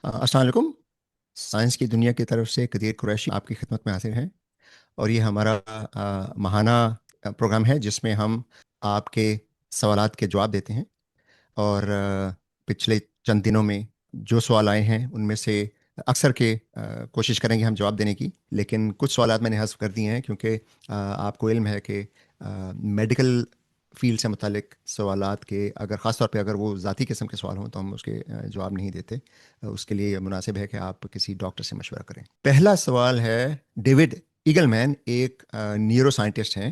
अस्सलाम वालेकुम। साइंस की दुनिया की तरफ से कदीर कुरैशी आपकी खिदमत में हाजिर हैं। और ये हमारा माहाना प्रोग्राम है जिसमें हम आपके सवालात के जवाब देते हैं। और पिछले चंद दिनों में जो सवाल आए हैं उनमें से अक्सर के कोशिश करेंगे हम जवाब देने की, लेकिन कुछ सवालात मैंने हज़फ कर दिए हैं क्योंकि आपको इल्म है कि मेडिकल फील्ड से मुतालिक सवालात के अगर ख़ास तौर पे अगर वो ज़ाती किस्म के सवाल हों तो हम उसके जवाब नहीं देते। उसके लिए मुनासिब है कि आप किसी डॉक्टर से मशवरा करें। पहला सवाल है, डेविड ईगलमैन एक न्यूरो साइंटिस्ट हैं।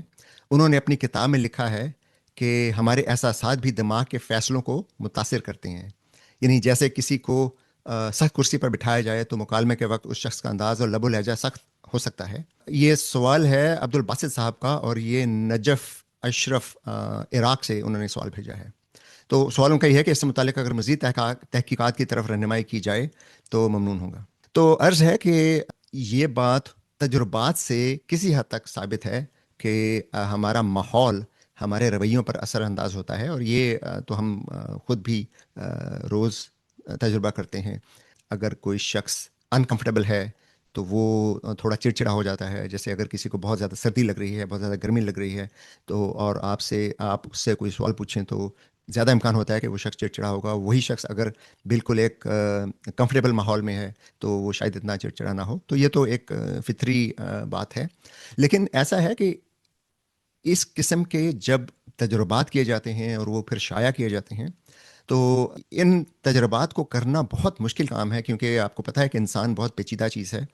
उन्होंने अपनी किताब में लिखा है कि हमारे एहसासात भी दिमाग के फ़ैसलों को मुतासिर करते हैं। यानी जैसे किसी को सख्त कुर्सी पर बिठाया जाए तो मुकालमे के वक्त उस शख्स का अंदाज़ और लबो लहजा सख्त हो सकता है। ये सवाल है अब्दुल बासित साहब का, और ये नजफ़ अशरफ इराक़ से उन्होंने सवाल भेजा है। तो सवाल उनका ये है कि इससे मुतालिक अगर मज़ीद तहकीकात की तरफ रहनुमाई की जाए तो ममनून होगा। तो अर्ज़ है कि ये बात तजुर्बात से किसी हद तक साबित है कि हमारा माहौल हमारे रवैयों पर असर अंदाज होता है, और ये तो हम ख़ुद भी रोज़ तजुर्बा करते हैं। अगर कोई शख्स अनकंफर्टेबल है तो वो थोड़ा चिड़चिड़ा हो जाता है। जैसे अगर किसी को बहुत ज़्यादा सर्दी लग रही है, बहुत ज़्यादा गर्मी लग रही है, तो और आप उससे कोई सवाल पूछें तो ज़्यादा इम्कान होता है कि वो शख्स चिड़चिड़ा होगा। वही शख्स अगर बिल्कुल एक कंफर्टेबल माहौल में है तो वो शायद इतना चिड़चिड़ा ना हो। तो ये तो एक फितरी बात है। लेकिन ऐसा है कि इस किस्म के जब तजुर्बात किए जाते हैं और वो फिर शाया किए जाते हैं, तो इन तजर्बात को करना बहुत मुश्किल काम है, क्योंकि आपको पता है कि इंसान बहुत पेचीदा चीज़ है,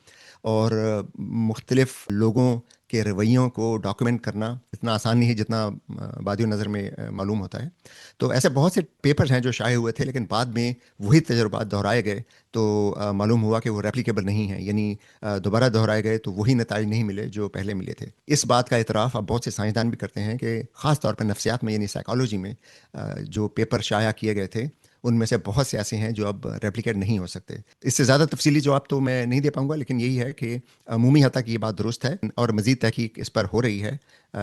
और मुख्तलिफ़ लोगों के रवैयों को डॉक्यूमेंट करना इतना आसान नहीं है जितना बादियों नज़र में मालूम होता है। तो ऐसे बहुत से पेपर्स हैं जो शाये हुए थे, लेकिन बाद में वही तजर्बात दोहराए गए तो मालूम हुआ कि वो रेप्लिकेबल नहीं है। यानी दोबारा दोहराए गए तो वही नताइज नहीं मिले जो पहले मिले थे। इस बात का इतराफ़ अब बहुत से साइंसदान भी करते हैं कि ख़ास तौर पर नफ्सियात में यानी साइकोलॉजी में जो पेपर शाया किए गए थे उनमें से बहुत से ऐसे हैं जो अब रेप्लिकेट नहीं हो सकते। इससे ज़्यादा तफसीली जवाब तो मैं नहीं दे पाऊँगा, लेकिन यही है कि अमूमी हद तक ये बात दुरुस्त है और मज़ीद तहकीक इस पर हो रही है।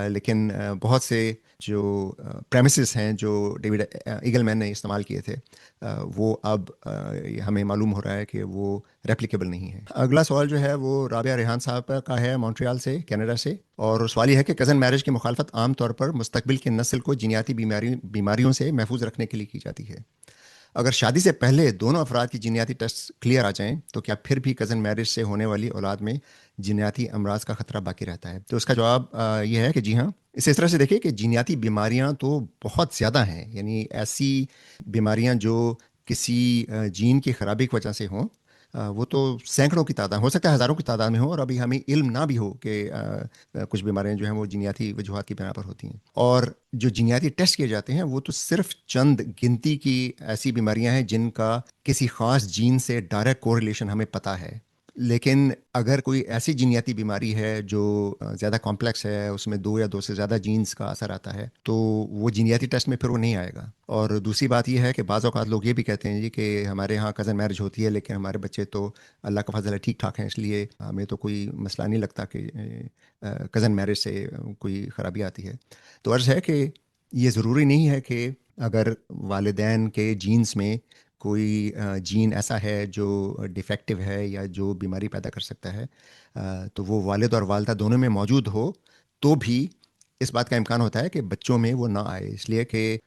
लेकिन बहुत से जो प्रेमिसेस हैं जो डेविड ईगलमैन ने इस्तेमाल किए थे, वो अब हमें मालूम हो रहा है कि वो रेप्लिकेबल नहीं है। अगला सवाल जो है वो राबिया रेहान साहब का है, मॉन्ट्रियल से, कनाडा से। और सवाल ये है कि कज़न मैरिज की मुखालफत आम तौर पर मुस्तकबिल की नस्ल को जीनियाती बीमारियों से महफूज रखने के लिए की जाती है। अगर शादी से पहले दोनों अफराद की जीनियाती टेस्ट क्लियर आ जाएं तो क्या फिर भी कज़न मैरिज से होने वाली औलाद में जीनियाती अमराज का खतरा बाकी रहता है? तो उसका जवाब ये है कि जी हाँ। इसे इस तरह से देखिए कि जीनियाती बीमारियां तो बहुत ज़्यादा हैं। यानी ऐसी बीमारियां जो किसी जीन की खराबी की वजह से हों, वो तो सैकड़ों की तादाद, हो सकता है हज़ारों की तादाद में हो, और अभी हमें इल्म ना भी हो कि कुछ बीमारियां जो हैं वो जीनियाती वजूहात की बिना पर होती हैं। और जो जीनियाती टेस्ट किए जाते हैं वो तो सिर्फ चंद गिनती की ऐसी बीमारियां हैं जिनका किसी ख़ास जीन से डायरेक्ट कोरिलेशन हमें पता है। लेकिन अगर कोई ऐसी जीनियाती बीमारी है जो ज़्यादा कॉम्प्लेक्स है, उसमें दो या दो से ज़्यादा जीन्स का असर आता है, तो वो जीनियाती टेस्ट में फिर वो नहीं आएगा। और दूसरी बात ये है कि बाज़ औक़ात लोग ये भी कहते हैं जी कि हमारे यहाँ कज़न मैरिज होती है लेकिन हमारे बच्चे तो अल्लाह का फ़ज़ल है ठीक ठाक हैं, इसलिए हमें तो कोई मसला नहीं लगता कि कज़न मैरिज से कोई ख़राबी आती है। तो अर्ज़ है कि ये ज़रूरी नहीं है कि अगर वालिदैन के जीन्स में कोई जीन ऐसा है जो डिफेक्टिव है या जो बीमारी पैदा कर सकता है, तो वो वालिद और वालिदा दोनों में मौजूद हो तो भी इस बात का इम्कान होता है कि बच्चों में वो ना आए। इसलिए कि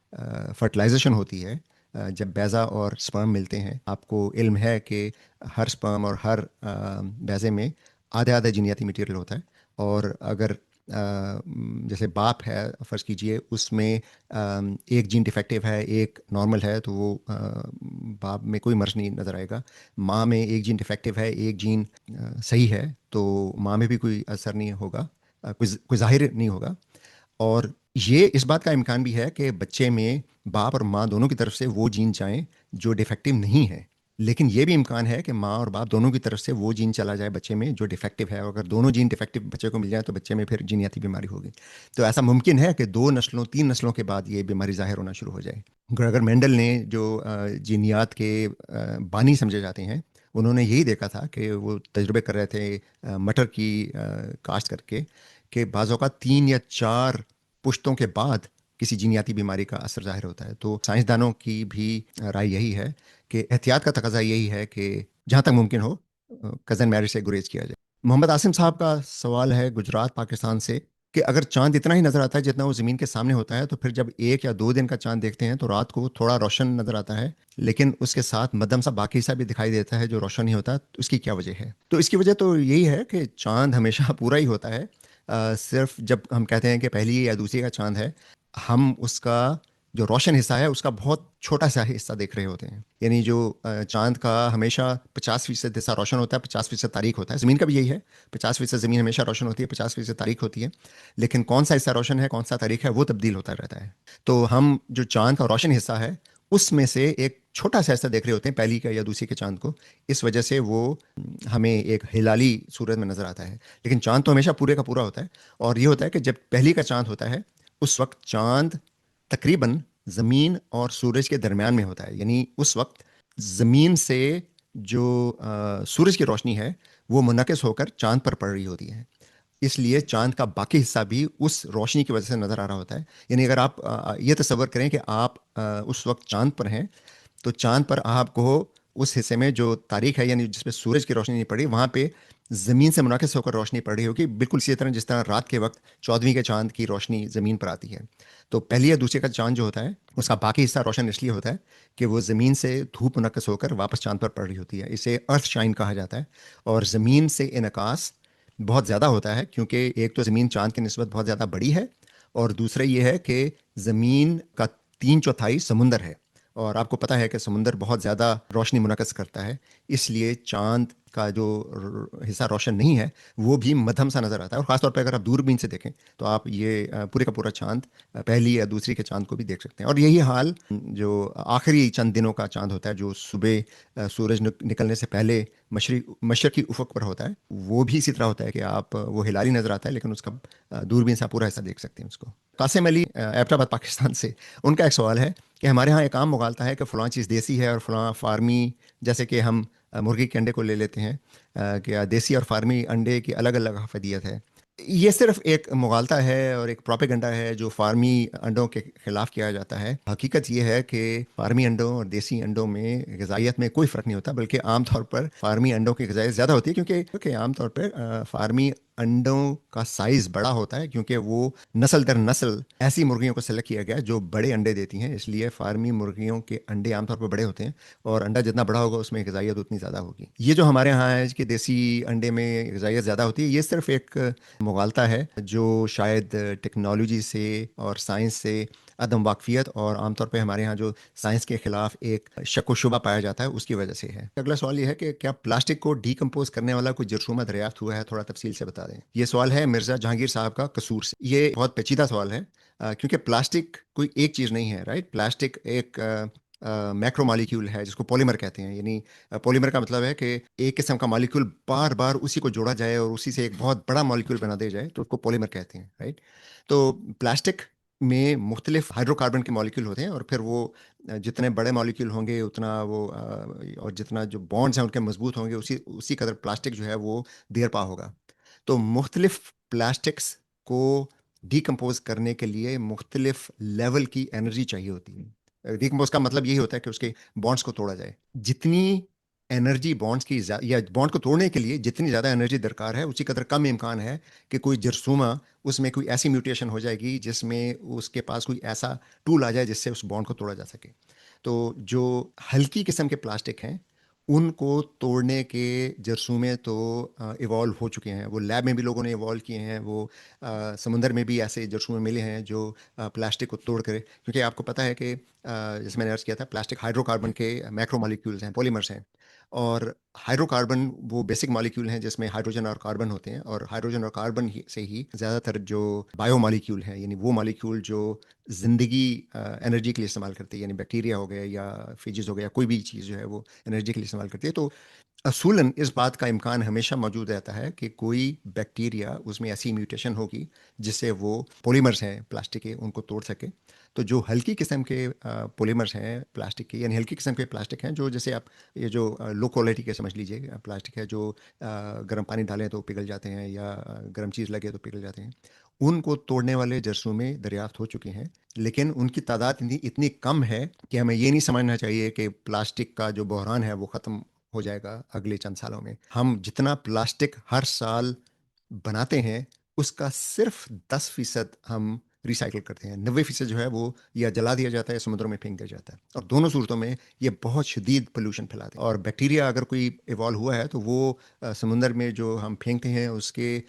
फर्टिलाइजेशन होती है जब बैज़ा और स्पर्म मिलते हैं। आपको इल्म है कि हर स्पर्म और हर बैज़े में आधे आधे जीनियाती मटीरियल होता है। और अगर जैसे बाप है फ़र्ज़ कीजिए, उसमें एक जीन डिफेक्टिव है, एक नॉर्मल है, तो वो बाप में कोई मर्ज़ नहीं नज़र आएगा। माँ में एक जीन डिफेक्टिव है, एक जीन सही है, तो माँ में भी कोई असर नहीं होगा, कोई ज़ाहिर नहीं होगा। और ये इस बात का इम्कान भी है कि बच्चे में बाप और माँ दोनों की तरफ से वो जीन जाएँ जो डिफेक्टिव नहीं है। लेकिन ये भी इम्कान है कि माँ और बाप दोनों की तरफ से वो जीन चला जाए बच्चे में जो डिफेक्टिव है, और अगर दोनों जीन डिफेक्टिव बच्चे को मिल जाए तो बच्चे में फिर जीनियाती बीमारी होगी। तो ऐसा मुमकिन है कि 2 नस्लों 3 नस्लों के बाद ये बीमारी ज़ाहिर होना शुरू हो जाए। ग्रेगर मेंडल ने जो जीनियात के बानी समझे जाते हैं, उन्होंने यही देखा था कि वो तजुर्बे कर रहे थे मटर की काश्त करके, कि बाज़ औक़ात 3 या 4 पुश्तों के बाद किसी जीनियाती बीमारी का असर ज़ाहिर होता है। तो साइंसदानों की भी राय यही है कि एहतियात का तकाज़ा यही है कि जहाँ तक मुमकिन हो कज़न मैरिज से गुरेज किया जाए। मोहम्मद आसिम साहब का सवाल है गुजरात पाकिस्तान से कि अगर चांद इतना ही नज़र आता है जितना वो ज़मीन के सामने होता है, तो फिर जब 1 या 2 दिन का चांद देखते हैं तो रात को थोड़ा रोशन नज़र आता है, लेकिन उसके साथ मध्यम सा बाकी सा भी दिखाई देता है जो रोशन नहीं होता, तो इसकी क्या वजह है? तो इसकी वजह तो यही है कि चांद हमेशा पूरा ही होता है। सिर्फ जब हम कहते हैं कि पहली या दूसरी का चांद है, हम उसका जो रोशन हिस्सा है उसका बहुत छोटा सा हिस्सा देख रहे होते हैं। यानी जो चांद का हमेशा 50% हिस्सा रोशन होता है, 50% तारीख होता है। ज़मीन का भी यही है, 50% ज़मीन हमेशा रोशन होती है, 50% तारीख होती है। लेकिन कौन सा हिस्सा रोशन है, कौन सा तारीख है, वो तब्दील होता रहता है। तो हम जो चांद का रोशन हिस्सा है उसमें से एक छोटा सा हिस्सा देख रहे होते हैं, पहली का या दूसरी के चांद को। इस वजह से वो हमें एक हिलाली सूरत में नज़र आता है। लेकिन चांद तो हमेशा पूरे का पूरा होता है। और ये होता है कि जब पहली का चांद होता है उस वक्त चांद तकरीबन ज़मीन और सूरज के दरमियान में होता है। यानी उस वक्त ज़मीन से जो सूरज की रोशनी है वो मुनक़िस होकर चांद पर पड़ रही होती है। इसलिए चांद का बाकी हिस्सा भी उस रोशनी की वजह से नज़र आ रहा होता है। यानी अगर आप ये तसव्वुर करें कि आप उस वक्त चांद पर हैं, तो चांद पर आपको उस हिस्से में जो तारीख है, यानी जिसपे सूरज की रोशनी नहीं पड़ी, वहाँ पे ज़मीन से मुनाकिस होकर रोशनी पड़ रही होगी, बिल्कुल इसी तरह जिस तरह रात के वक्त 14वीं के चांद की रोशनी ज़मीन पर आती है। तो पहली या दूसरे का चांद जो होता है उसका बाकी हिस्सा रोशन इसलिए होता है कि वो ज़मीन से धूप मुनक्कस होकर वापस चांद पर पड़ रही होती है। इसे अर्थ शाइन कहा जाता है। और ज़मीन से इनकास बहुत ज़्यादा होता है, क्योंकि एक तो ज़मीन चांद की निस्बत बहुत ज़्यादा बड़ी है, और दूसरा ये है कि ज़मीन का 3/4 समुंदर है, और आपको पता है कि समुंदर बहुत ज़्यादा रोशनी मुनक़्क़िस करता है। इसलिए चाँद का जो हिस्सा रोशन नहीं है वो भी मध्यम सा नज़र आता है। और ख़ास तौर पे अगर आप दूरबीन से देखें तो आप ये पूरे का पूरा चाँद पहली या दूसरी के चाँद को भी देख सकते हैं। और यही हाल जो आखिरी चंद दिनों का चाँद होता है, जो सुबह सूरज निकलने से पहले मशरक़ी उफ़क़ पर होता है, वो भी इसी तरह होता है कि आप वो हिलाली नज़र आता है, लेकिन उसका दूरबीन से आप पूरा हिस्सा देख सकते हैं उसको। कासिम अली एबटाबाद पाकिस्तान से, उनका एक सवाल है कि हमारे यहाँ एक आम मुगालता है कि फ़लाँ चीज़ देसी है और फ़लाँ फ़ार्मी। जैसे कि हम मुर्गी के अंडे को ले लेते हैं, कि देसी और फ़ार्मी अंडे की अलग अलग अहफ़ियत है। ये सिर्फ एक मुगालता है और एक प्रोपेगेंडा है जो फ़ार्मी अंडों के ख़िलाफ़ किया जाता है। हकीकत ये है कि फ़ार्मी अंडों और देसी अंडों में ग़िज़ाइयत में कोई फ़र्क नहीं होता, बल्कि आम तौर पर फ़ार्मी अंडों की ग़िज़ाइयत ज़्यादा होती है, क्योंकि आम तौर पर फ़ार्मी अंडों का साइज़ बड़ा होता है, क्योंकि वो नस्ल दर नस्ल ऐसी मुर्गियों को सेलेक्ट किया गया है जो बड़े अंडे देती हैं। इसलिए फ़ार्मी मुर्गियों के अंडे आमतौर पर बड़े होते हैं, और अंडा जितना बड़ा होगा उसमें ग़िज़ाइयत उतनी ज़्यादा होगी। ये जो हमारे यहाँ है कि देसी अंडे में ग़िज़ाइयत ज़्यादा होती है, ये सिर्फ एक मुगालता है जो शायद टेक्नोलॉजी से और साइंस से अदम वाकफियत, और आमतौर पे हमारे यहाँ जो साइंस के ख़िलाफ़ एक शक व शुबा पाया जाता है उसकी वजह से है। अगला सवाल ये है कि क्या प्लास्टिक को डीकम्पोज करने वाला कोई जरसूमा दरियाफ्त हुआ है, थोड़ा तफसील से बता दें। ये सवाल है मिर्ज़ा जहांगीर साहब का कसूर से। ये बहुत पेचीदा सवाल है, क्योंकि प्लास्टिक कोई एक चीज़ नहीं है, राइट। प्लास्टिक एक मैक्रो मॉलिक्यूल है जिसको पॉलीमर कहते हैं। यानी पॉलीमर का मतलब है कि एक किस्म का मॉलिक्यूल बार बार उसी को जोड़ा जाए और उसी से एक बहुत बड़ा मॉलिक्यूल बना दिया जाए, तो उसको पॉलीमर कहते हैं, राइट। तो प्लास्टिक में मुख्तलिफ हाइड्रोकार्बन के मॉलिक्यूल होते हैं, और फिर वो जितने बड़े मॉलिक्यूल होंगे उतना वो और जितना जो बॉन्ड्स हैं उनके मजबूत होंगे, उसी उसी कदर प्लास्टिक जो है वो देर पा होगा। तो मुख्तलिफ प्लास्टिक्स को डिकम्पोज करने के लिए मुख्तलिफ लेवल की एनर्जी चाहिए होती है। डिकम्पोज का मतलब यही होता है कि उसके बॉन्ड्स को तोड़ा जाए। जितनी एनर्जी बॉन्ड्स की या बॉन्ड को तोड़ने के लिए जितनी ज़्यादा एनर्जी दरकार है, उसी कदर कम इम्कान है कि कोई जरसूमा उसमें कोई ऐसी म्यूटेशन हो जाएगी जिसमें उसके पास कोई ऐसा टूल आ जाए जिससे उस बॉन्ड को तोड़ा जा सके। तो जो हल्की किस्म के प्लास्टिक हैं उनको तोड़ने के जरसूमे तो इवॉल्व हो चुके हैं। वो लैब में भी लोगों ने इवॉल्व किए हैं। वो समुंदर में भी ऐसे जरसूमे मिले हैं जो प्लास्टिक को तोड़ कर, क्योंकि आपको पता है कि जैसे मैंने अर्ज़ किया था, प्लास्टिक हाइड्रोकार्बन के मैक्रो मॉलिक्यूल्स हैं, पॉलीमर्स हैं। और हाइड्रोकार्बन वो बेसिक मॉलिक्यूल हैं जिसमें हाइड्रोजन और कार्बन होते हैं, और हाइड्रोजन और कार्बन से ही ज़्यादातर जो बायो मॉलिक्यूल हैं, यानी वो मॉलिक्यूल जो ज़िंदगी एनर्जी के लिए इस्तेमाल करती है, यानी बैक्टीरिया हो गया या फिजिस हो गया, कोई भी चीज़ जो है वो एनर्जी के लिए इस्तेमाल करती है। तो असूलन इस बात का इम्कान हमेशा मौजूद रहता है कि कोई बैक्टीरिया उसमें ऐसी म्यूटेशन होगी जिससे वो पॉलीमर्स हैं प्लास्टिक के उनको तोड़ सके। तो जो हल्की किस्म के पॉलीमर्स हैं प्लास्टिक के, यानी हल्की किस्म के प्लास्टिक हैं जो, जैसे आप ये जो लो क्वालिटी के समझ लीजिए प्लास्टिक है, जो गर्म पानी डालें तो पिघल जाते हैं, या गर्म चीज़ लगे तो पिघल जाते हैं, उनको तोड़ने वाले जरसूमे दरियाफ्त हो चुके हैं। लेकिन उनकी तादाद इतनी इतनी कम है कि हमें ये नहीं समझना चाहिए कि प्लास्टिक का जो बहरान है वो ख़त्म हो जाएगा अगले चंद सालों में। हम जितना प्लास्टिक हर साल बनाते हैं उसका सिर्फ 10% हम रिसाइकल करते हैं। 90% जो है वो या जला दिया जाता है या समुद्रों में फेंक दिया जाता है, और दोनों सूरतों में ये बहुत शदीद पोल्यूशन फैलाते हैं। और बैक्टीरिया अगर कोई इवॉल्व हुआ है तो वो समुंदर में जो हम फेंकते हैं उसके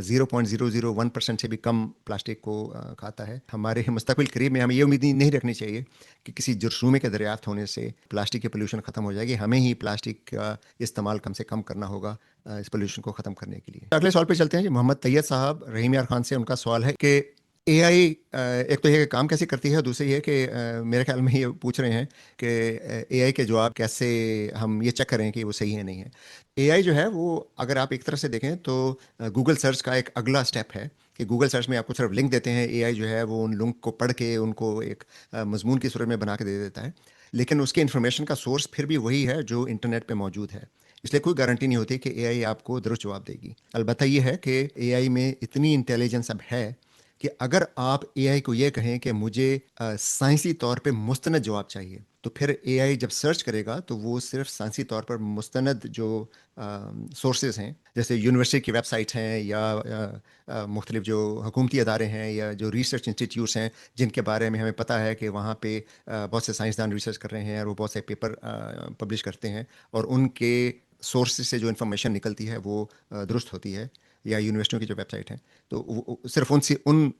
0.001% से भी कम प्लास्टिक को खाता है। हमारे मुस्तकबिल करीब में हमें ये उम्मीद नहीं रखनी चाहिए कि किसी जुर्सूमे के दरियाफ्त होने से प्लास्टिक की पोल्यूशन ख़त्म हो जाएगी। हमें ही प्लास्टिक का इस्तेमाल कम से कम करना होगा इस पोल्यूशन को ख़त्म करने के लिए। अगले सवाल पे चलते हैं जी। मोहम्मद तैयब साहब रहीम यार खान से उनका सवाल है कि एआई एक तो ये काम कैसे करती है, दूसरी है कि मेरे ख्याल में ये पूछ रहे हैं कि एआई के जवाब कैसे हम ये चेक करें कि वो सही है नहीं है। एआई जो है वो अगर आप एक तरह से देखें तो गूगल सर्च का एक अगला स्टेप है कि गूगल सर्च में आपको सिर्फ लिंक देते हैं, एआई जो है वो उन लिंक को पढ़ के उनको एक मजमून की सूरत में बना के दे देता है, लेकिन उसके इन्फॉर्मेशन का सोर्स फिर भी वही है जो इंटरनेट पे मौजूद है। इसलिए कोई गारंटी नहीं होती कि एआई आपको दुरुस्त जवाब देगी। अलबत्ता ये है कि एआई में इतनी इंटेलिजेंस अब है कि अगर आप एआई को ये कहें कि मुझे साइंसी तौर पे मुस्तनद जवाब चाहिए, तो फिर एआई जब सर्च करेगा तो वो सिर्फ साइंसी तौर पर मुस्तनद जो सोर्सेज हैं, जैसे यूनिवर्सिटी की वेबसाइट्स हैं या मुख्तलिफ जो हुकूमती अदारे हैं या जो रिसर्च इंस्टीट्यूट्स हैं जिनके बारे में हमें पता है कि वहाँ पे बहुत से साइंसदान रिसर्च कर रहे हैं और वो बहुत से पेपर पब्लिश करते हैं, और उनके सोर्सेज से जो इन्फॉर्मेशन निकलती है वो दुरुस्त होती है, या यूनिवर्सिटियों की जो वेबसाइट है, तो सिर्फ उन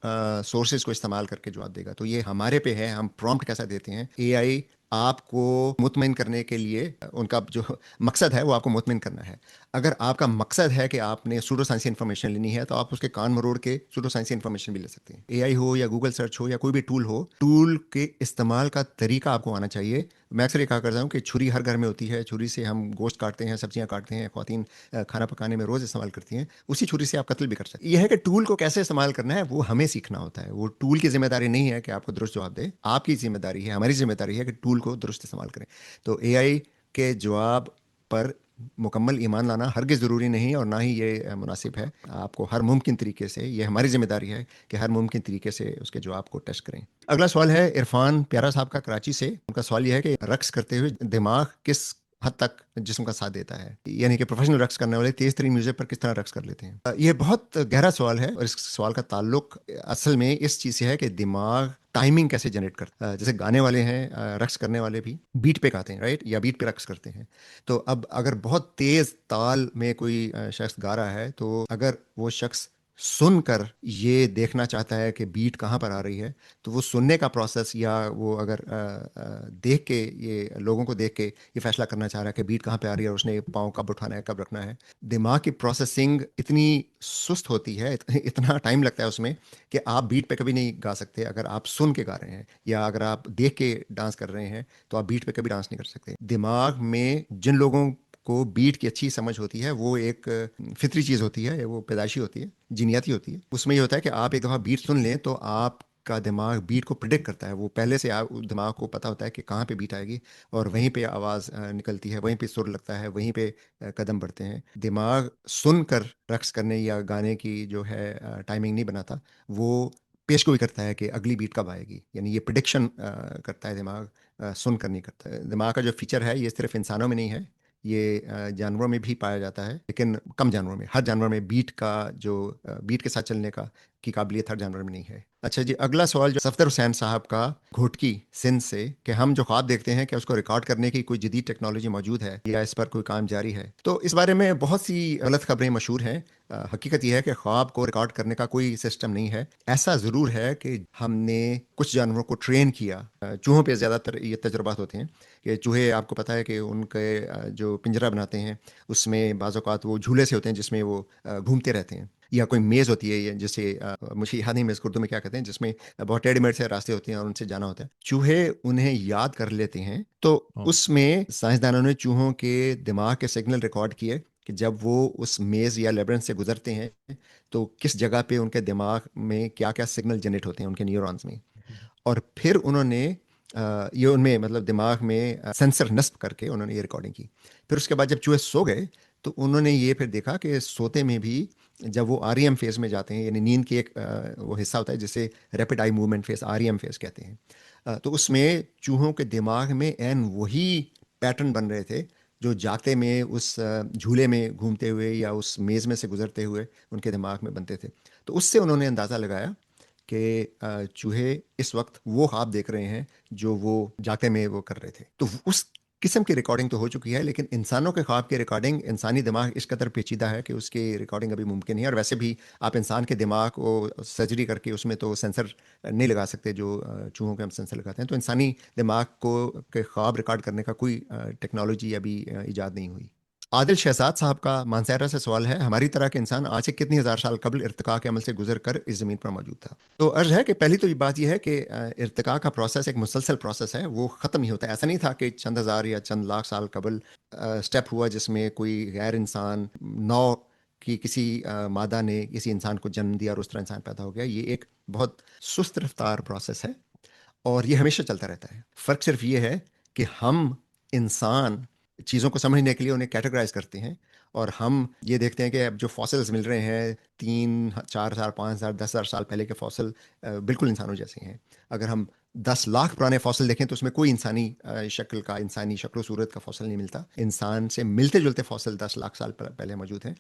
सोर्सेज को इस्तेमाल करके जवाब देगा। तो ये हमारे पे है, हम प्रॉम्प्ट कैसा देते हैं। एआई आपको मुतमिन करने के लिए उनका जो मकसद है वो आपको मुतमिन करना है। अगर आपका मकसद है कि आपने सूडो साइंसी इन्फॉर्मेशन लेनी है तो आप उसके कान मरोड़ के सूडो साइंसी इन्फॉर्मेशन भी ले सकते हैं। एआई हो या गूगल सर्च हो या कोई भी टूल हो, टूल के इस्तेमाल का तरीका आपको आना चाहिए। मैं अक्सर ये कहा करता हूँ कि छुरी हर घर में होती है, छुरी से हम गोश्त काटते हैं, सब्जियां काटते हैं, ख़वातीन खाना पकाने में रोज़ इस्तेमाल करती हैं, उसी छुरी से आप कत्ल भी कर सकते हैं। यह है कि टूल को कैसे इस्तेमाल करना है वो हमें सीखना होता है। वो टूल की जिम्मेदारी नहीं है कि आपको दुरुस्त जवाब दे, आपकी जिम्मेदारी है, हमारी जिम्मेदारी है कि टूल को दुरुस्त इस्तेमाल करें। तो एआई के जवाब पर मुकम्मल ईमान लाना हरगिज़ ज़रूरी नहीं, और ना ही ये मुनासिब है। आपको हर मुमकिन तरीके से, ये हमारी जिम्मेदारी है कि हर मुमकिन तरीके से उसके जवाब को टेस्ट करें। अगला सवाल है इरफान प्यारा साहब का कराची से। उनका सवाल यह है कि रक्स करते हुए दिमाग किस हद तक जिस्म का साथ देता है, यानी कि प्रोफेशनल रक्स करने वाले तेज तरीन म्यूजिक पर किस तरह रक्स कर लेते हैं। ये बहुत गहरा सवाल है, और इस सवाल का ताल्लुक असल में इस चीज़ से है कि दिमाग टाइमिंग कैसे जनरेट करता है। जैसे गाने वाले हैं, रक्स करने वाले भी बीट पे गाते हैं, राइट, या बीट पे रक्स करते हैं। तो अब अगर बहुत तेज ताल में कोई शख्स गा रहा है, तो अगर वो शख्स सुनकर ये देखना चाहता है कि बीट कहाँ पर आ रही है, तो वो सुनने का प्रोसेस, या वो अगर देख के, ये लोगों को देख के ये फैसला करना चाह रहा है कि बीट कहाँ पे आ रही है और उसने पाँव कब उठाना है, कब रखना है। दिमाग की प्रोसेसिंग इतनी सुस्त होती है, इतना टाइम लगता है उसमें कि आप बीट पे कभी नहीं गा सकते अगर आप सुन के गा रहे हैं, या अगर आप देख के डांस कर रहे हैं तो आप बीट पे कभी डांस नहीं कर सकते। दिमाग में जिन लोगों को बीट की अच्छी समझ होती है वो एक फितरी चीज़ होती है, वो पैदाइशी होती है, जीनियाती होती है। उसमें ये होता है कि आप एक दफ़ा बीट सुन लें तो आप का दिमाग बीट को प्रिडिक्ट करता है। वो पहले से आप दिमाग को पता होता है कि कहाँ पे बीट आएगी, और वहीं पे आवाज़ निकलती है, वहीं पे सुर लगता है, वहीं पे कदम बढ़ते हैं। दिमाग सुनकर रक्स करने या गाने की जो है टाइमिंग नहीं बनाता, वो पेशगोई करता है कि अगली बीट कब आएगी, यानी ये प्रिडिक्शन करता है दिमाग, सुनकर नहीं करता है। दिमाग का जो फीचर है ये सिर्फ इंसानों में नहीं है, ये जानवरों में भी पाया जाता है, लेकिन कम जानवरों में। हर जानवर में बीट का जो बीट के साथ चलने का की काबिलियत हर जानवर में नहीं है। अच्छा जी, अगला सवाल जो सफदर हुसैन साहब का घोटकी सिंध से, कि हम जो ख्वाब देखते हैं कि उसको रिकॉर्ड करने की कोई जदीद टेक्नोलॉजी मौजूद है या इस पर कोई काम जारी है। तो इस बारे में बहुत सी गलत खबरें मशहूर हैं। हकीकत यह है कि ख्वाब को रिकॉर्ड करने का कोई सिस्टम नहीं है। ऐसा ज़रूर है कि हमने कुछ जानवरों को ट्रेन किया, चूहों पे ज़्यादातर ये तजुर्बात होते हैं कि चूहे, आपको पता है कि उनके जो पिंजरा बनाते हैं उसमें बाज़ औक़ात वो झूले से होते हैं जिसमें वो घूमते रहते हैं, या कोई मेज़ होती है, ये जैसे मुझे याद नहीं मेज़ उर्दू में क्या कहते हैं, जिसमें बहुत टेढ़े मेढ़े से रास्ते होते हैं और उनसे जाना होता है। चूहे उन्हें याद कर लेते हैं, तो उसमें साइंसदानों ने चूहों के दिमाग के सिग्नल रिकॉर्ड किए कि जब वो उस मेज़ या लेबरिंथ से गुजरते हैं तो किस जगह पे उनके दिमाग में क्या क्या सिग्नल जनरेट होते हैं उनके न्यूरॉन्स में। और फिर उन्होंने ये उनमें मतलब दिमाग में सेंसर नस्ब करके उन्होंने ये रिकॉर्डिंग की। फिर उसके बाद जब चूहे सो गए तो उन्होंने ये फिर देखा कि सोते में भी जब वो आरईएम फेज में जाते हैं, यानी नींद की एक वो हिस्सा होता है जिसे rapid eye movement phase, REM phase कहते हैं। तो उसमें चूहों के दिमाग में एन वही पैटर्न बन रहे थे जो जागते में उस झूले में घूमते हुए या उस मेज़ में से गुजरते हुए उनके दिमाग में बनते थे। तो उससे उन्होंने अंदाज़ा लगाया कि चूहे इस वक्त वो ख्वाब देख रहे हैं जो वो जागते में वो कर रहे थे। तो उस किस्म की रिकॉर्डिंग तो हो चुकी है, लेकिन इंसानों के ख्वाब की रिकॉर्डिंग, इंसानी दिमाग इस कदर पेचीदा है कि उसकी रिकॉर्डिंग अभी मुमकिन नहीं है। और वैसे भी आप इंसान के दिमाग को सर्जरी करके उसमें तो सेंसर नहीं लगा सकते जो चूहों के हम सेंसर लगाते हैं। तो इंसानी दिमाग को के ख्वाब रिकॉर्ड करने का कोई टेक्नोलॉजी अभी ईजाद नहीं हुई। आदिल शहजाद साहब का मानसहरा से सवाल है, हमारी तरह के इंसान आज से कितनी हज़ार साल कबल इर्तिका के अमल से गुजर कर इस ज़मीन पर मौजूद था? तो अर्ज है कि पहली तो ये बात यह है कि इर्तिका का प्रोसेस एक मुसलसल प्रोसेस है, वो ख़त्म नहीं होता है। ऐसा नहीं था कि चंद हज़ार या चंद लाख साल कबल स्टेप हुआ जिसमें कोई गैर इंसान नौ कि किसी मादा ने किसी इंसान को जन्म दिया और उस तरह इंसान पैदा हो गया। ये एक बहुत सुस्त रफ्तार प्रोसेस है और ये हमेशा चलता रहता है। फ़र्क सिर्फ ये है कि हम इंसान चीज़ों को समझने के लिए उन्हें कैटेगराइज करते हैं, और हम ये देखते हैं कि अब जो फॉसिल्स मिल रहे हैं 3 4 हज़ार 5 हज़ार 10 हज़ार साल पहले के फॉसिल बिल्कुल इंसानों जैसे हैं। अगर हम 10 लाख पुराने फॉसिल देखें तो उसमें कोई इंसानी शक्ल का, इंसानी शक्ल सूरत का फॉसिल नहीं मिलता। इंसान से मिलते जुलते फॉसिल 10 लाख साल पहले मौजूद हैं,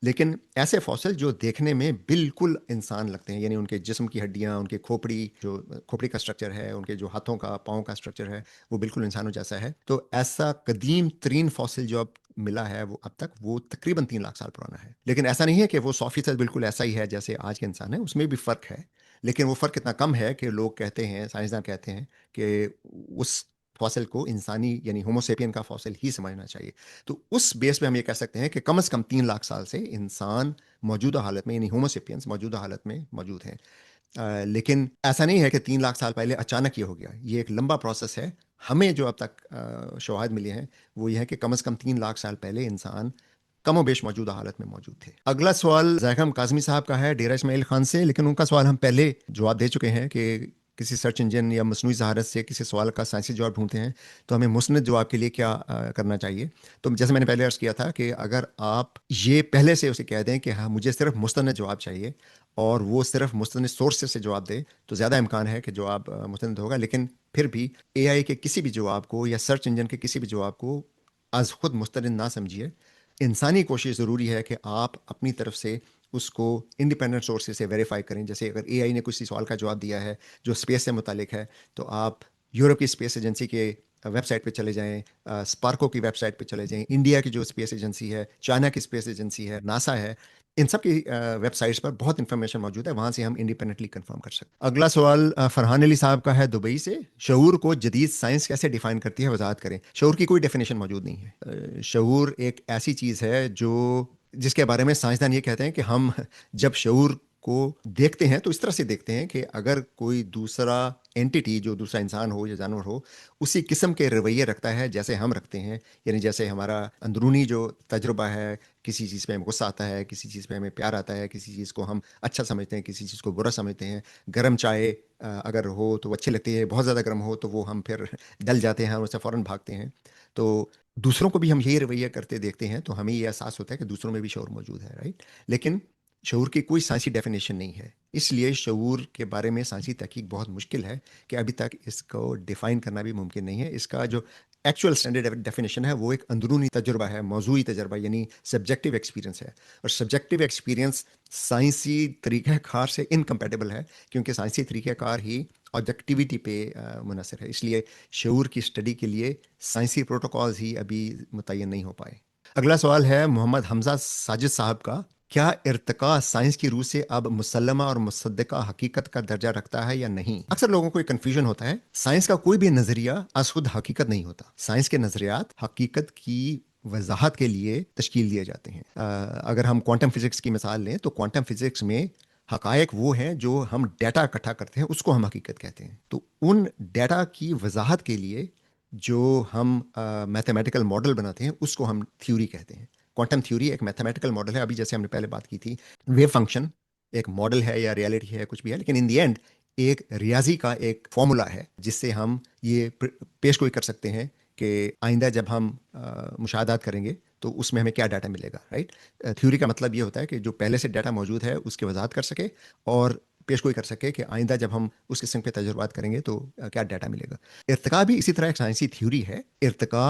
लेकिन ऐसे फॉसिल जो देखने में बिल्कुल इंसान लगते हैं, यानी उनके जिस्म की हड्डियां, उनके खोपड़ी, जो खोपड़ी का स्ट्रक्चर है, उनके जो हाथों का, पाँव का स्ट्रक्चर है, वो बिल्कुल इंसानों जैसा है। तो ऐसा कदीम तरीन फॉसिल जो अब मिला है वो अब तक वो तकरीबन 3 लाख साल पुराना है। लेकिन ऐसा नहीं है कि वो 100% बिल्कुल ऐसा ही है जैसे आज के इंसान है, उसमें भी फ़र्क है। लेकिन वो फ़र्क इतना कम है कि लोग कहते हैं, साइंसदान कहते हैं कि उस फॉसिल को इंसानी यानी होमोसेपियन का फॉसिल ही समझना चाहिए। तो उस बेस पे हम ये कह सकते हैं कि कम से कम 3 लाख साल से इंसान मौजूदा हालत में, यानी होमोसेपियंस मौजूदा हालत में मौजूद हैं। लेकिन ऐसा नहीं है कि 3 लाख साल पहले अचानक ये हो गया। ये एक लंबा प्रोसेस है। हमें जो अब तक शवाहद मिले हैं वो ये है कि कम से कम 3 लाख साल पहले इंसान कमोबेश मौजूदा हालत में मौजूद थे। अगला सवाल ज़ैकम काज़मी साहब का है डेरा इस्माइल खान से, लेकिन उनका सवाल हम पहले जवाब दे चुके हैं कि किसी सर्च इंजन या मसनूई ज़हारत से किसी सवाल का साइंसी जवाब ढूंढते हैं तो हमें मुस्नद जवाब के लिए क्या करना चाहिए। तो जैसे मैंने पहले अर्ज़ किया था कि अगर आप ये पहले से उसे कह दें कि हाँ मुझे सिर्फ मुस्तनद जवाब चाहिए और वो सिर्फ मुस्तनद सोर्स से जवाब दे, तो ज़्यादा इम्कान है कि जवाब मुस्तनद होगा। लेकिन फिर भी एआई के किसी भी जवाब को या सर्च इंजन के किसी भी जवाब को आज खुद मुस्तनद ना समझिए। इंसानी कोशिश ज़रूरी है कि आप अपनी तरफ से उसको इंडिपेंडेंट सोर्सेज से वेरीफाई करें। जैसे अगर एआई ने किसी सवाल का जवाब दिया है जो स्पेस से मुतालिक है, तो आप यूरोप की स्पेस एजेंसी के वेबसाइट पे चले जाएं, स्पार्को की वेबसाइट पे चले जाएं, इंडिया की जो स्पेस एजेंसी है, चाइना की स्पेस एजेंसी है, नासा है, इन सब की वेबसाइट्स पर बहुत इंफॉर्मेशन मौजूद है, वहाँ से हम इंडिपेंडेंटली कंफर्म कर सकते हैं। अगला सवाल फरहान अली साहब का है दुबई से, शऊर को जदीद साइंस कैसे डिफाइन करती है, वजाहत करें। शऊर की कोई डेफिनेशन मौजूद नहीं है। शऊर एक ऐसी चीज़ है जो जिसके बारे में साइंसदान ये कहते हैं कि हम जब शऊर को देखते हैं तो इस तरह से देखते हैं कि अगर कोई दूसरा एंटिटी, जो दूसरा इंसान हो या जानवर हो, उसी किस्म के रवैये रखता है जैसे हम रखते हैं, यानी जैसे हमारा अंदरूनी जो तजुर्बा है, किसी चीज़ पे हमें गुस्सा आता है, किसी चीज़ पे हमें प्यार आता है, किसी चीज़ को हम अच्छा समझते हैं, किसी चीज़ को बुरा समझते हैं। गर्म चाय अगर हो तो वो अच्छी लगती है, बहुत ज़्यादा गर्म हो तो वो हम फिर डल जाते हैं और उससे फ़ौरन भागते हैं। तो दूसरों को भी हम यही रवैया करते देखते हैं तो हमें ये एहसास होता है कि दूसरों में भी शऊर मौजूद है, राइट। लेकिन शऊर की कोई साइंसी डेफिनेशन नहीं है, इसलिए शऊर के बारे में साइंसी तहकीक बहुत मुश्किल है कि अभी तक इसको डिफ़ाइन करना भी मुमकिन नहीं है। इसका जो एक्चुअल स्टैंडर्ड डेफिनेशन है वो एक अंदरूनी तजुर्बा है, मौजूई तजुर्बा, यानी सब्जेक्टिव एक्सपीरियंस है। और सब्जेक्टिव एक्सपीरियंस साइंसी तरीक़ाकार से इनकम्पेटेबल है, क्योंकि साइंसी तरीक़ाकार ही ऑब्जेक्टिविटी पे मुनहसर है। इसलिए शऊर की स्टडी के लिए साइंसी प्रोटोकॉल्स ही अभी मुतय्यन नहीं हो पाए। अगला सवाल है मोहम्मद हमजा साजिद साहब का, क्या इर्तिका साइंस की रूह से अब मुसल्लमा और मुसद्दका हकीकत का दर्जा रखता है या नहीं? अक्सर लोगों को एक कन्फ्यूजन होता है। साइंस का कोई भी नजरिया आज खुद हकीकत नहीं होता। साइंस के नजरियात हकीकत की वजाहत के लिए तश्कील दिए जाते हैं। अगर हम क्वांटम फिजिक्स की मिसाल लें तो क्वांटम फिजिक्स में हकायक वो हैं जो हम डाटा इकट्ठा करते हैं, उसको हम हकीकत कहते हैं। तो उन डाटा की वजाहत के लिए जो हम मैथमेटिकल मॉडल बनाते हैं उसको हम थ्योरी कहते हैं। क्वांटम थ्योरी एक मैथमेटिकल मॉडल है, अभी जैसे हमने पहले बात की थी, वेव फंक्शन एक मॉडल है या रियलिटी है, कुछ भी है, लेकिन इन दी एंड एक रियाजी का एक फॉर्मूला है जिससे हम ये पेश गोई कर सकते हैं कि आइंदा जब हम मुशाहदात करेंगे तो उसमें हमें क्या डाटा मिलेगा, राइट। थ्योरी का मतलब ये होता है कि जो पहले से डाटा मौजूद है उसकी वजाहत कर सके और पेश गोई कर सके कि आइंदा जब हम उस किस्म के तजुर्बात करेंगे तो क्या डाटा मिलेगा। इर्तिका भी इसी तरह एक साइंसी थ्योरी है। इर्तिका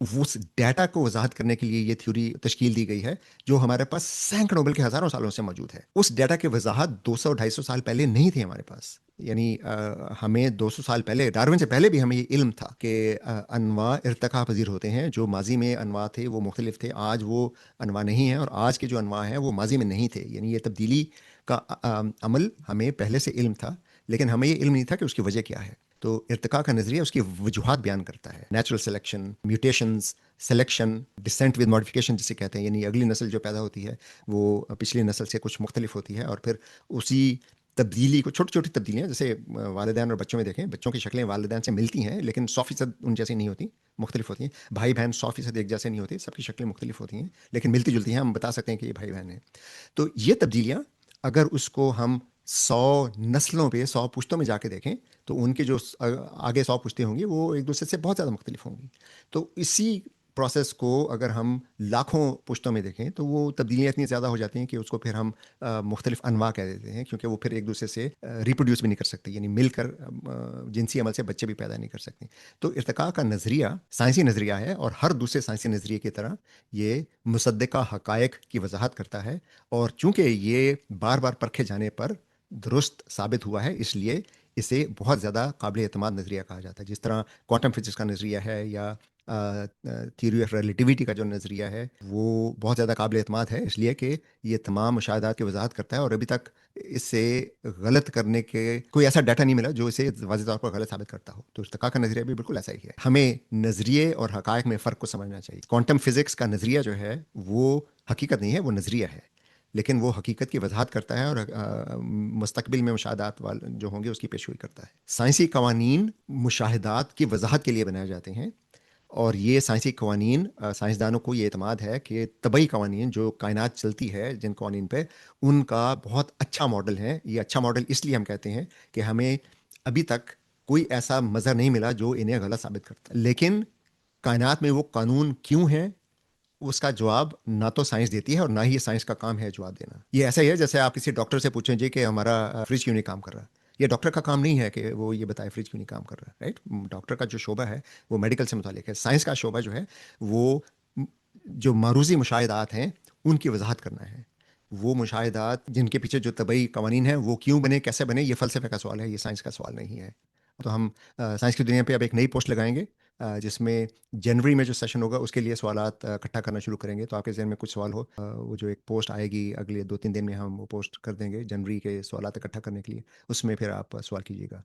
उस डाटा को वजाहत करने के लिए ये थ्योरी तश्कील दी गई है, जो हमारे पास सैकड़ों बल्कि हज़ारों सालों से मौजूद है। उस डाटा की वजाहत 200-250 साल पहले नहीं थी हमारे पास। यानी हमें 200 साल पहले, डार्विन से पहले भी हमें ये इल्म था कि अनवा इर्तका पजीर होते हैं। जो माजी में अनवा थे वो मुख्तलिफ थे, आज वो अनवा नहीं है, और आज के जो अनवा हैं वो माजी में नहीं थे। यानी ये तब्दीली का अमल हमें पहले से इल्म था, लेकिन हमें ये इल्म नहीं था कि उसकी वजह क्या है। तो इर्तिका का नज़रिया उसकी वजूहात बयान करता है, natural selection, mutations, selection, descent with modification जिसे कहते हैं, यानी अगली नस्ल जो पैदा होती है वो पिछली नस्ल से कुछ मुख्तलिफ होती है, और फिर उसी तब्दीली को, छोटी छोटी तब्दीलियाँ, जैसे वालिदैन और बच्चों में देखें, बच्चों की शक्लें वालिदैन से मिलती हैं लेकिन 100% उन जैसी नहीं होती, मुख्तलिफ होती हैं। भाई बहन 100% एक जैसे नहीं होते, सबकी शक्लें मुख्तलिफ होती हैं लेकिन मिलती जुलती हैं, हम बता सकते हैं कि ये भाई बहन हैं। तो ये तब्दीलियाँ अगर उसको हम 100 नस्लों पे, 100 पुश्तों में जाके देखें, तो उनके जो आगे 100 पुश्तें होंगी वो एक दूसरे से बहुत ज़्यादा मुख्तलिफ होंगी। तो इसी प्रोसेस को अगर हम लाखों पुश्तों में देखें तो वो तब्दीलियाँ इतनी ज़्यादा हो जाती हैं कि उसको फिर हम मुख्तलिफ अनवा कह देते हैं, क्योंकि वो फिर एक दूसरे से रिप्रोड्यूस भी नहीं कर सकते, यानी मिलकर जिनसी अमल से बच्चे भी पैदा नहीं कर सकते। तो इर्तिका का नज़रिया साइंसी नज़रिया है, और हर दूसरे साइंसी नज़रिए की तरह ये मुसद्दक़ा हक़ाइक़ की वजाहत करता है, और चूँकि ये बार बार परखे जाने पर दुरुस्त साबित हुआ है, इसलिए इसे बहुत ज़्यादा काबिल एतमाद नज़रिया कहा जाता है। जिस तरह क्वांटम फिजिक्स का नज़रिया है, या थ्योरी ऑफ रिलेटिविटी का जो नज़रिया है वो बहुत ज़्यादा काबिल एतमाद है, इसलिए कि ये तमाम मुशाहदात की वजाहत करता है, और अभी तक इससे गलत करने के कोई ऐसा डाटा नहीं मिला जो इसे वाज़ेह तौर पर गलत साबित करता हो। तो इर्तिका का नज़रिया भी बिल्कुल ऐसा ही है। हमें नज़रिए और हक़ाइक़ में फ़र्क को समझना चाहिए। क्वांटम फिजिक्स का नज़रिया जो है वो हकीकत नहीं है, वो नज़रिया है, लेकिन वो हकीकत की वजाहत करता है, और मुस्तकबिल में मुशाहदात वाल जो होंगे उसकी पेशगोई करता है। साइंसी कवानीन मुशाहदात की वजाहत के लिए बनाए जाते हैं, और ये साइंसी कवानीन, साइंसदानों को ये एतमाद है कि तबई कवानीन जो कायनात चलती है जिन कवानीन पे, उनका बहुत अच्छा मॉडल है। ये अच्छा मॉडल इसलिए हम कहते हैं कि हमें अभी तक कोई ऐसा मज़हर नहीं मिला जो इन्हें गलत साबित करता है। लेकिन कायनात में वो कानून क्यों हैं, उसका जवाब ना तो साइंस देती है, और ना ही साइंस का काम है जवाब देना। ये ऐसा ही है जैसे आप किसी डॉक्टर से पूछें जी कि हमारा फ्रिज क्यों नहीं काम कर रहा। ये डॉक्टर का काम नहीं है कि वो ये बताए फ्रिज क्यों नहीं काम कर रहा, राइट। डॉक्टर का जो शोबा है वो मेडिकल से मुतालिक है। साइंस का शोबा जो है वो जो मारूजी मुशाहिदात हैं उनकी वजाहत करना है। वो मुशाहिदात जिनके पीछे जो तबई कवानीन है वो क्यों बने, कैसे बने, ये फ़लसफ़े का सवाल है, ये साइंस का सवाल नहीं है। तो हम साइंस की दुनिया पे अब एक नई पोस्ट लगाएंगे, जिसमें जनवरी में जो सेशन होगा उसके लिए सवालात इकट्ठा करना शुरू करेंगे। तो आपके जहन में कुछ सवाल हो, वो जो एक पोस्ट आएगी अगले 2-3 दिन में हम वो पोस्ट कर देंगे जनवरी के सवालात इकट्ठा करने के लिए, उसमें फिर आप सवाल कीजिएगा।